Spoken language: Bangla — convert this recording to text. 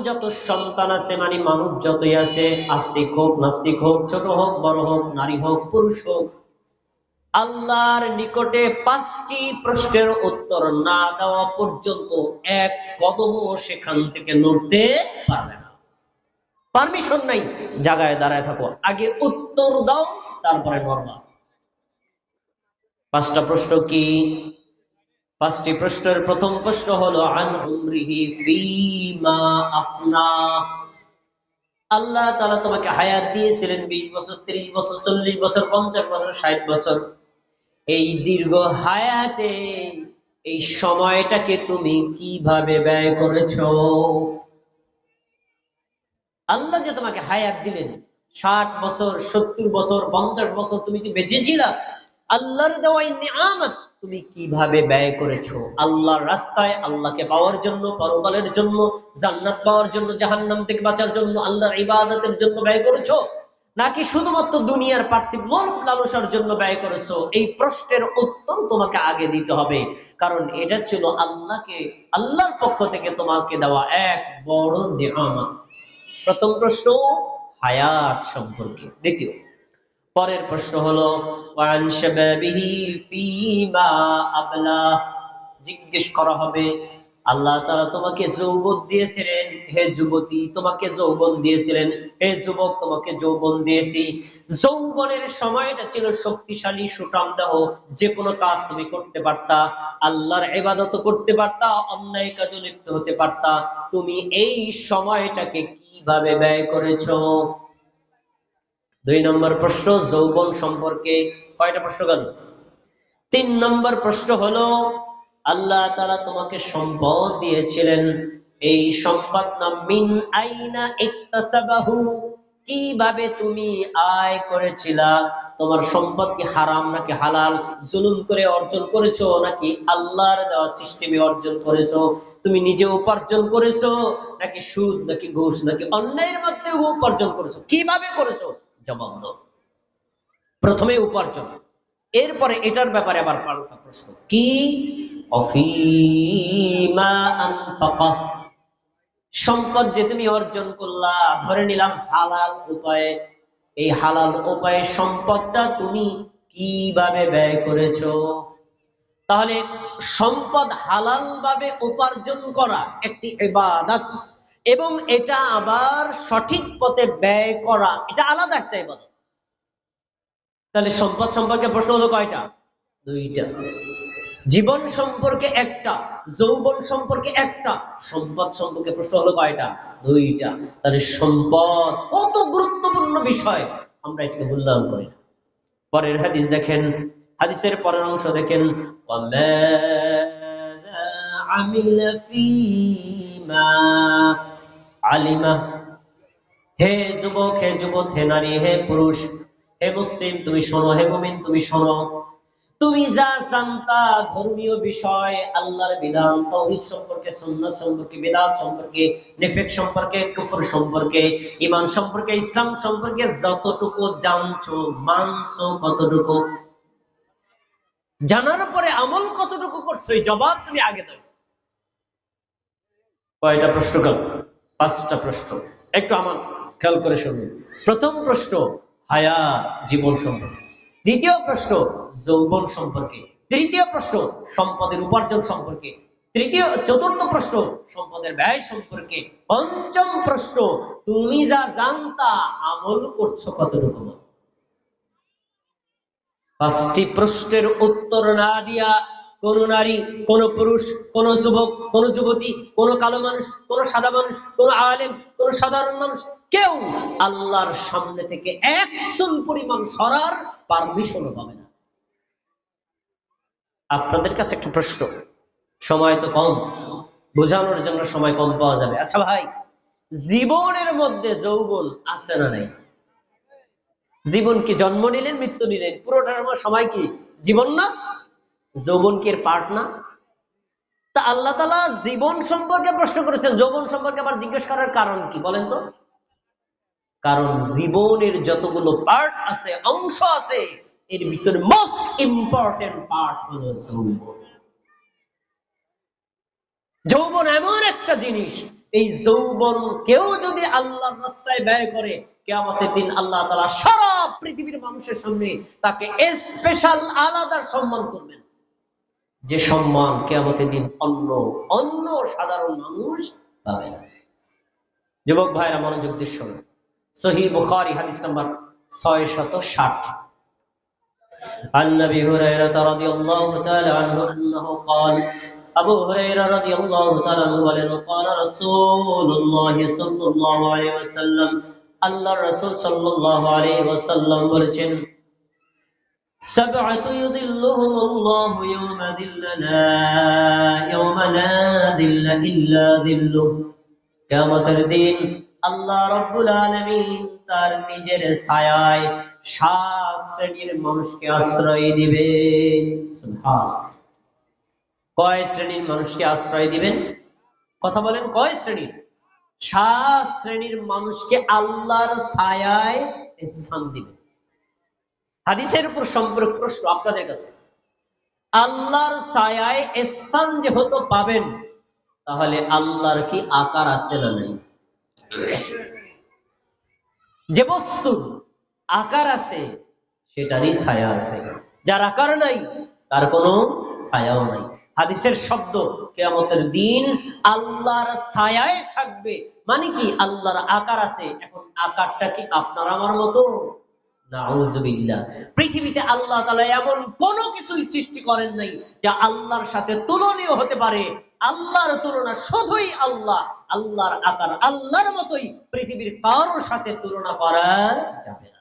যত সন্তান আছে, মানে মানুষ যতই আছে, আস্তিক হোক নাস্তিক হোক, ছোট হোক বড় হোক, নারী হোক পুরুষ হোক, আল্লাহর নিকটে 5টি প্রশ্নের উত্তর না দেওয়া পর্যন্ত এক কদমও সেখান থেকে নড়তে পারবে না। পারমিশন নাই, জায়গায় দাঁড়ায় থাকো, আগে উত্তর দাও, তারপরে নড়বা। 5টা প্রশ্ন কি? 5টি প্রশ্নের প্রথম প্রশ্ন হলো আন উমরিহি ফীমা আফনা। আল্লাহ তাআলা তোমাকে হায়াত দিয়েছিলেন 20 বছর, 30 বছর, 40 বছর, 50 বছর, 60 বছর। এই দীর্ঘ হায়াতে এই সময়টাকে তুমি কিভাবে ব্যয় করেছো? আল্লাহ যে তোমাকে হায়াত দিলেন, 60 বছর, 70 বছর, 50 বছর তুমি কি বেঁচে ছিলা? আল্লাহর দেওয়া এই নিয়ামত তুমি কিভাবে ব্যয় করেছো? আল্লাহর রাস্তায়, আল্লাহকে পাওয়ার জন্য, পরকালের জন্য, জান্নাত পাওয়ার জন্য, জাহান্নাম থেকে বাঁচার জন্য, আল্লাহর ইবাদতের জন্য ব্যয় করেছো, নাকি শুধুমাত্র দুনিয়ার পার্থিব লোভ লালসার জন্য ব্যয় করেছো? এই প্রশ্নের উত্তর তোমাকে আগে দিতে হবে, কারণ এটা ছিল আল্লাহর পক্ষ থেকে তোমাকে দেওয়া এক বড় নিয়ামত। প্রথম প্রশ্ন হায়াত সম্পর্কে। দ্বিতীয়, পরের প্রশ্ন হলো ওয়ান শাবাবিহি ফীমা আবলা। জিজ্ঞেস করা হবে, আল্লাহ তাআলা তোমাকে যৌবন দিয়েছিলেন, হে যুবতী তোমাকে যৌবন দিয়েছিলেন, হে যুবক তোমাকে যৌবন দিয়েছি। যৌবনের সময়টা ছিল শক্তিশালী, সুঠাম দেহ, যে কোনো কাজ তুমি করতে পারতা, আল্লাহর ইবাদত করতে পারতা, অন্যায় কাজে লিপ্ত হতে পারতা। তুমি এই সময়টাকে কিভাবে ব্যয় করেছো? 2 নম্বর প্রশ্ন যৌবন সম্পর্কে। কয়টা প্রশ্ন গেল? 3 নম্বর প্রশ্ন হলো আল্লাহ তাআলা তোমাকে সম্পদ দিয়েছিলেন, এই সম্পদ নাম মিন আইনা ইকতাসাবাহু, কিভাবে তুমি আয় করেছিলা? তোমার সম্পদ কি হারাম নাকি হালাল? জুলুম করে অর্জন করেছো নাকি আল্লাহর দেওয়া সিস্টেমে অর্জন করেছো? তুমি নিজে উপার্জন করেছো নাকি সুদ নাকি ঘুষ নাকি অন্যায়ের মাধ্যমে উপার্জন করেছো? কিভাবে করেছো? জবাব দাও। প্রথমে উপার্জন, এরপরে এটার ব্যাপারে আবার পাল্টা প্রশ্ন কি? অফিমা আনফাকা, সম্পদ যে তুমি অর্জন করলা, ধরে নিলাম হালাল উপায়ে, এই হালাল উপায়ে সম্পদটা তুমি কিভাবে ব্যয় করেছো? তাহলে সম্পদ হালাল ভাবে উপার্জন করা একটি ইবাদত, এবং এটা আবার সঠিক পথে ব্যয় করা এটা আলাদা একটা ইবাদত। তাহলে সম্পদ সম্পর্কে প্রশ্ন হলো কয়টা? 2টা। জীবন সম্পর্কে একটা, যৌবন সম্পর্কে একটা, সম্পদ সম্পর্কে প্রশ্ন হলো কয়টা? 2টা। তাহলে সম্পদ কত গুরুত্বপূর্ণ বিষয়, আমরা এটাকে মূল্যায়ন করি না। পরের হাদিস দেখেন, হাদিসের পরের অংশ দেখেন, ওয়ামাযা আমিলা ফীমা আলিমা। হে যুবক, হে যুবক, হে নারী, হে পুরুষ, হে মুসলিম তুমি শোনো, হে মুমিন তুমি শোনো, তুমি যা জানতা ধর্মীয় বিষয়, আল্লাহর বিধান, তাওহীদ সম্পর্কে, সুন্নাত সম্পর্কে, বিদআত সম্পর্কে, নিফাক সম্পর্কে, কুফর সম্পর্কে, ঈমান সম্পর্কে, ইসলাম সম্পর্কে যতটুকু জানছো, মানছো কতটুকু? জানার পরে আমল কতটুকু করছো? এই জবাব তুমি আগে দাও। কয়টা প্রশ্ন গেল? 5টা প্রশ্ন। একটু আমার খেয়াল করে শুনুন। প্রথম প্রশ্ন হায়াত, জীবন সম্পর্কে। দ্বিতীয় প্রশ্ন যৌবন সম্পর্কে। তৃতীয় প্রশ্ন সম্পদের উপার্জন সম্পর্কে। চতুর্থ প্রশ্ন সম্পদের ব্যয় সম্পর্কে। পঞ্চম প্রশ্ন তুমি যা জানতা আমল করছো কতটুকু? 5টি প্রশ্নের উত্তর না দিয়া কোন নারী, কোন পুরুষ, কোন যুবক, কোন যুবতী, কোন কালো মানুষ, কোন সাদা মানুষ, কোন আলেম, কোন সাধারণ মানুষ, কেউ আল্লাহর সামনে থেকে 1 চুল পরিমাণ সরার পারমিশন পাবে না। আপনাদের কাছে একটা প্রশ্ন, সময় তো কম, বোঝানোর জন্য সময় কম পাওয়া যাবে। আচ্ছা ভাই, জীবনের মধ্যে যৌবন আছে না নাই? জীবন কি জন্ম নিলেন মৃত্যু নিলেন, পুরোটা সময় কি জীবন না? যৌবন কি এর পার্ট না? তা আল্লাহ তাআলা জীবন সম্পর্কে প্রশ্ন করেছেন, যৌবন সম্পর্কে আবার জিজ্ঞেস করার কারণ কি বলেন তো? কারণ জীবনের যতগুলো পার্ট আছে, অংশ আছে, এর ভিতরে মোস্ট ইম্পর্টেন্ট পার্ট হলো যৌবন। যৌবন এমন একটা জিনিস, এই যৌবন কেউ যদি আল্লাহর রাস্তায় ব্যয় করে, কিয়ামতের দিন আল্লাহ তাআলা সারা পৃথিবীর মানুষের সামনে তাকে স্পেশাল আলাদা সম্মান করবেন, যে সম্মান কিয়ামতের দিন অন্য অন্য সাধারণ মানুষ পাবে না। যুবক ভাইরা মনোযোগ দিয়ে শুনুন, সহিহ বুখারী হাদিস নাম্বার 660। عن ابي هريره رضي الله تعالى عنه انه قال আবু হুরায়রা রাদিয়াল্লাহু তাআলা আনহু বলেন, قال رسول الله صلى الله عليه وسلم, আল্লাহর রাসূল সাল্লাল্লাহু আলাইহি ওয়াসাল্লাম বলেছেন, সাবআতু ইউযিল্লুহুমুল্লাহু ইয়াওমা ইয়াওমা লা যিল্লা ইল্লা যিল্লুহ, কিয়ামতের দিন আল্লাহ রাব্বুল আলামিন তার নিজের ছায়ায় 7 শ্রেণীর মানুষকে আশ্রয় দিবেন। সুবহানাল্লাহ। কয় শ্রেণীর মানুষকে আশ্রয় দিবেন? কথা বলেন, কয় শ্রেণীর? 7 শ্রেণীর মানুষকে আল্লাহর ছায়ায় স্থান দিবেন। হাদিসের উপর সম্পর্ক প্রশ্ন আপনাদের কাছে, আল্লাহর ছায়ায় স্থান যেহেতু পাবেন, তাহলে আল্লাহর কি আকার আছে না নাই? যে বস্তুর আকার আছে সেটারই ছায়া আছে, যার আকার নাই তার কোনো ছায়াও নাই। হাদিসের শব্দ, কিয়ামতের দিন আল্লাহর ছায়ায় থাকবে, মানে কি আল্লাহর আকার আছে। এখন আকারটা কি আপনার আমার মতো? নাউযুবিল্লাহ। পৃথিবীতে আল্লাহ তাআলা এমন কোনো কিছুই সৃষ্টি করেন নাই যা আল্লাহর সাথে তুলনীয় হতে পারে। আল্লাহর তুলনা শুধুই আল্লাহ। আল্লাহর আকার আল্লাহর মতোই, পৃথিবীর কারোর সাথে তুলনা করা যাবে না।